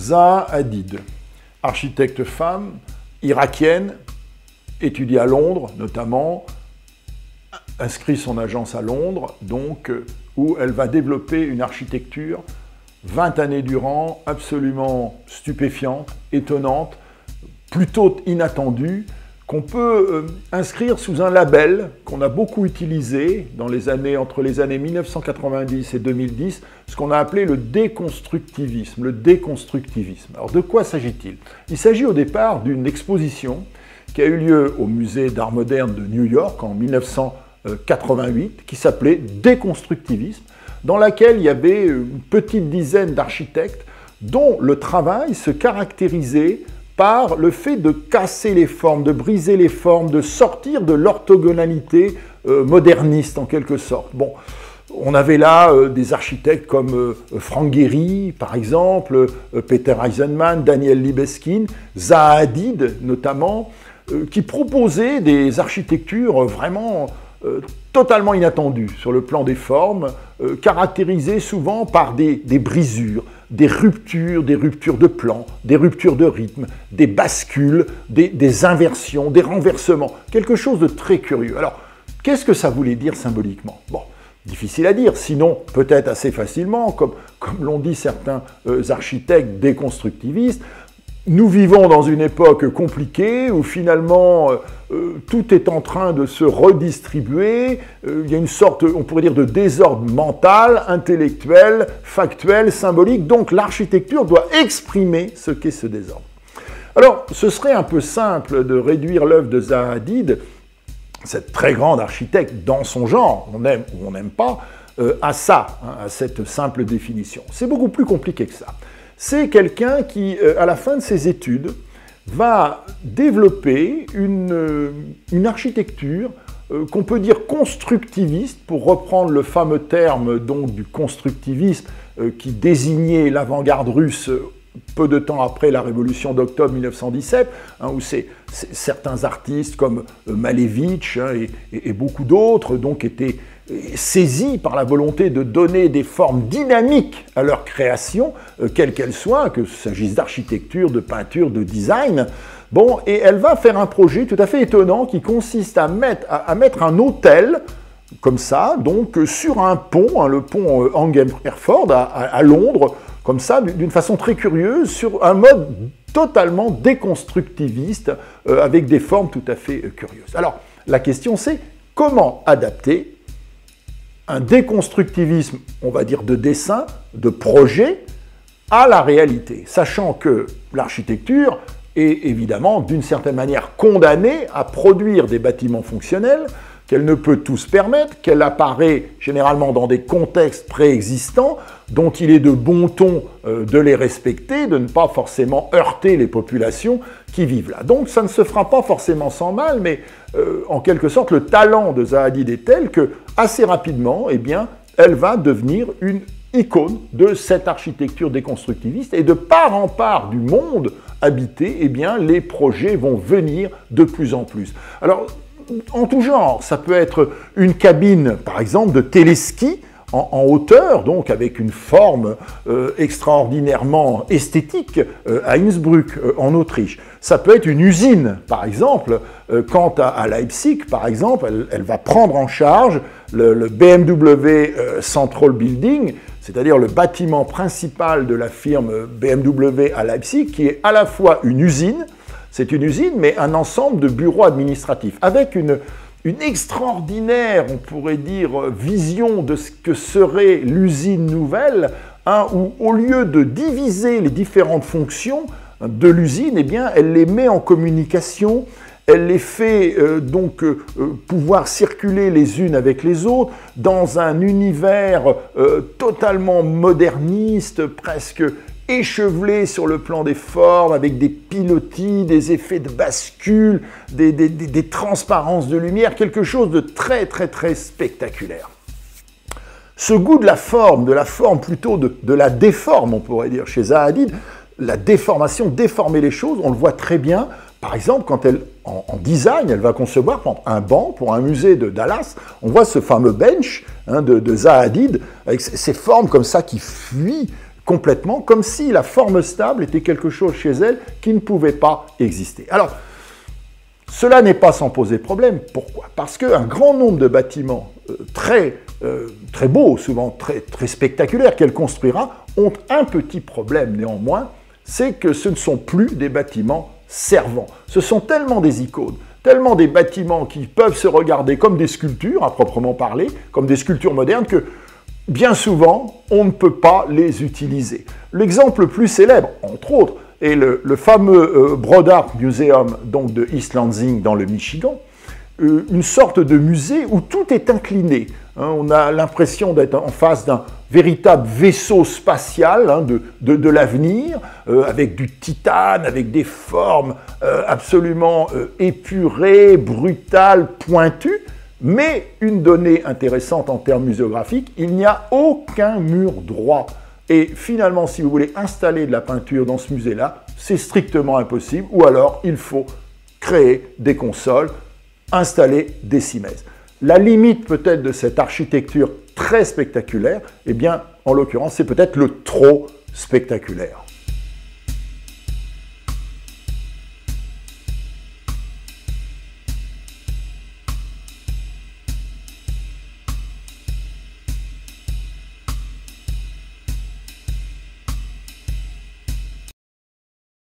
Zaha Hadid, architecte femme, irakienne, étudie à Londres notamment, inscrit son agence à Londres, donc, où elle va développer une architecture 20 années durant, absolument stupéfiante, étonnante, plutôt inattendue, qu'on peut inscrire sous un label qu'on a beaucoup utilisé entre les années 1990 et 2010, ce qu'on a appelé le déconstructivisme. Alors de quoi s'agit-il? Il s'agit au départ d'une exposition qui a eu lieu au musée d'art moderne de New York en 1988, qui s'appelait Déconstructivisme, dans laquelle il y avait une petite dizaine d'architectes dont le travail se caractérisait par le fait de casser les formes, de briser les formes, de sortir de l'orthogonalité moderniste en quelque sorte. Bon, on avait là des architectes comme Frank Gehry, par exemple, Peter Eisenman, Daniel Libeskind, Zaha Hadid notamment, qui proposaient des architectures vraiment totalement inattendues sur le plan des formes, caractérisées souvent par des brisures, des ruptures de plan, des ruptures de rythme, des bascules, des inversions, des renversements, quelque chose de très curieux. Alors, qu'est-ce que ça voulait dire symboliquement? Bon, difficile à dire, sinon peut-être assez facilement, comme l'ont dit certains architectes déconstructivistes. Nous vivons dans une époque compliquée où finalement tout est en train de se redistribuer. Il y a une sorte, on pourrait dire, de désordre mental, intellectuel, factuel, symbolique. Donc l'architecture doit exprimer ce qu'est ce désordre. Alors, ce serait un peu simple de réduire l'œuvre de Zaha Hadid, cette très grande architecte dans son genre, on aime ou on n'aime pas, à ça, à cette simple définition. C'est beaucoup plus compliqué que ça. C'est quelqu'un qui, à la fin de ses études, va développer une architecture qu'on peut dire constructiviste, pour reprendre le fameux terme donc, du constructivisme qui désignait l'avant-garde russe peu de temps après la révolution d'octobre 1917, où certains artistes comme Malevich et beaucoup d'autres donc étaient saisis par la volonté de donner des formes dynamiques à leur création, quelles qu'elles soient, que s'agisse d'architecture, de peinture, de design. Bon, et elle va faire un projet tout à fait étonnant qui consiste à mettre un hôtel comme ça, donc sur un pont, le pont Hengham-Herford à Londres, comme ça, d'une façon très curieuse, sur un mode totalement déconstructiviste, avec des formes tout à fait curieuses. Alors, la question c'est, comment adapter un déconstructivisme, on va dire de dessin, de projet, à la réalité, sachant que l'architecture est évidemment, d'une certaine manière, condamnée à produire des bâtiments fonctionnels, qu'elle ne peut tous permettre, qu'elle apparaît généralement dans des contextes préexistants, dont il est de bon ton de les respecter, de ne pas forcément heurter les populations qui vivent là. Donc ça ne se fera pas forcément sans mal, mais en quelque sorte, le talent de Zaha Hadid est tel que, assez rapidement, eh bien, elle va devenir une icône de cette architecture déconstructiviste, et de part en part du monde habité, eh bien, les projets vont venir de plus en plus. Alors, en tout genre, ça peut être une cabine, par exemple, de téléski en hauteur, donc avec une forme extraordinairement esthétique à Innsbruck, en Autriche. Ça peut être une usine, par exemple, quant à Leipzig, par exemple, elle va prendre en charge le BMW Central Building, c'est-à-dire le bâtiment principal de la firme BMW à Leipzig, qui est à la fois une usine, c'est une usine, mais un ensemble de bureaux administratifs, avec une extraordinaire, on pourrait dire, vision de ce que serait l'usine nouvelle, où au lieu de diviser les différentes fonctions de l'usine, eh bien, elle les met en communication, elle les fait pouvoir circuler les unes avec les autres dans un univers totalement moderniste, presque échevelé sur le plan des formes, avec des pilotis, des effets de bascule, des transparences de lumière, quelque chose de très très très spectaculaire. Ce goût de la forme plutôt de la déforme, on pourrait dire, chez Zaha Hadid, la déformation, déformer les choses, on le voit très bien, par exemple, quand elle, en design, elle va concevoir un banc pour un musée de Dallas, on voit ce fameux bench de Zaha Hadid, avec ces formes comme ça qui fuient, complètement, comme si la forme stable était quelque chose chez elle qui ne pouvait pas exister. Alors, cela n'est pas sans poser problème. Pourquoi? Parce qu'un grand nombre de bâtiments très beaux, souvent très spectaculaires, qu'elle construira, ont un petit problème néanmoins, c'est que ce ne sont plus des bâtiments servants. Ce sont tellement des icônes, tellement des bâtiments qui peuvent se regarder comme des sculptures, à proprement parler, comme des sculptures modernes, que bien souvent, on ne peut pas les utiliser. L'exemple le plus célèbre, entre autres, est le fameux Broad Art Museum donc de East Lansing dans le Michigan, une sorte de musée où tout est incliné. On a l'impression d'être en face d'un véritable vaisseau spatial de l'avenir, avec du titane, avec des formes absolument épurées, brutales, pointues. Mais une donnée intéressante en termes muséographiques, il n'y a aucun mur droit. Et finalement, si vous voulez installer de la peinture dans ce musée-là, c'est strictement impossible, ou alors il faut créer des consoles, installer des cimaises. La limite peut-être de cette architecture très spectaculaire, eh bien, en l'occurrence, c'est peut-être le trop spectaculaire.